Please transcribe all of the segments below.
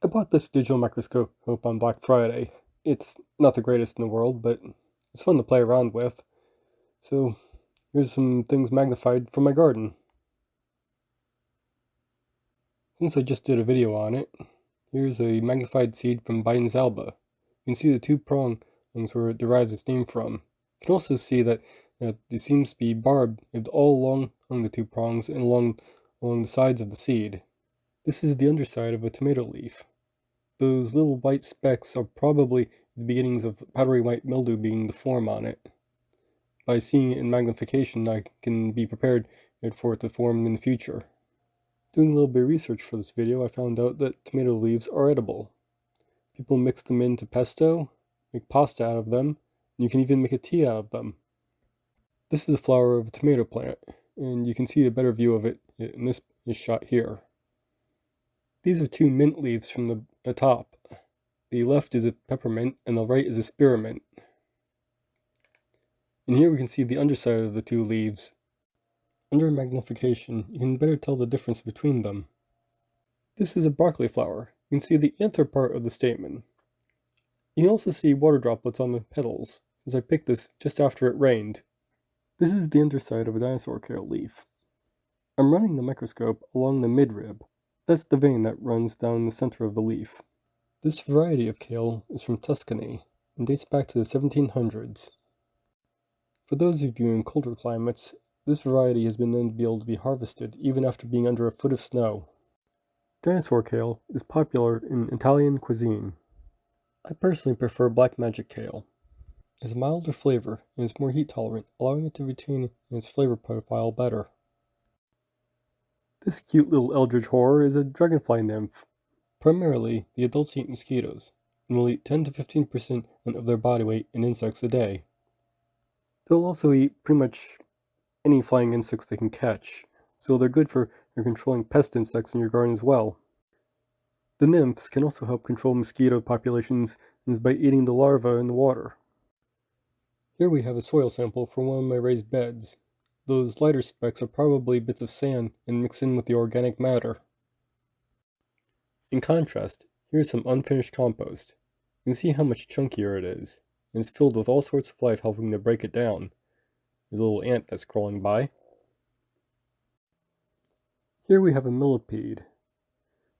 I bought this digital microscope on Black Friday. It's not the greatest in the world, but it's fun to play around with. So here's some things magnified from my garden. Since I just did a video on it, here's a magnified seed from Biden's alba. You can see the two prongs where it derives its name from. You can also see that it seems to be barbed all along the two prongs and along the sides of the seed. This is the underside of a tomato leaf. Those little white specks are probably the beginnings of powdery white mildew being the form on it. By seeing it in magnification, I can be prepared for it to form in the future. Doing a little bit of research for this video, I found out that tomato leaves are edible. People mix them into pesto, make pasta out of them, and you can even make a tea out of them. This is a flower of a tomato plant, and you can see a better view of it in this shot here. These are two mint leaves from the top. The left is a peppermint, and the right is a spearmint. And here we can see the underside of the two leaves. Under magnification, you can better tell the difference between them. This is a broccoli flower. You can see the anther part of the stamen. You can also see water droplets on the petals, since I picked this just after it rained. This is the underside of a dinosaur kale leaf. I'm running the microscope along the midrib. That's the vein that runs down the center of the leaf. This variety of kale is from Tuscany and dates back to the 1700s. For those of you in colder climates, this variety has been known to be able to be harvested even after being under a foot of snow. Dinosaur kale is popular in Italian cuisine. I personally prefer black magic kale. It has a milder flavor and is more heat tolerant, allowing it to retain its flavor profile better. This cute little eldritch horror is a dragonfly nymph. Primarily, the adults eat mosquitoes, and will eat 10 to 15% of their body weight in insects a day. They'll also eat pretty much any flying insects they can catch, so they're good for controlling pest insects in your garden as well. The nymphs can also help control mosquito populations by eating the larvae in the water. Here we have a soil sample from one of my raised beds. Those lighter specks are probably bits of sand and mix in with the organic matter. In contrast, here's some unfinished compost. You can see how much chunkier it is, and it's filled with all sorts of life helping to break it down. There's a little ant that's crawling by. Here we have a millipede.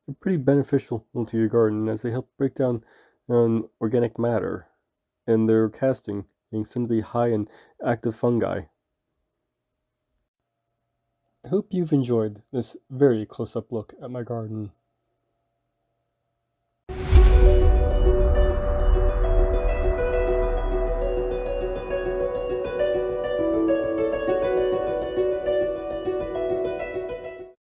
They're pretty beneficial to your garden as they help break down organic matter, and their casting seems to be high in active fungi. I hope you've enjoyed this very close-up look at my garden.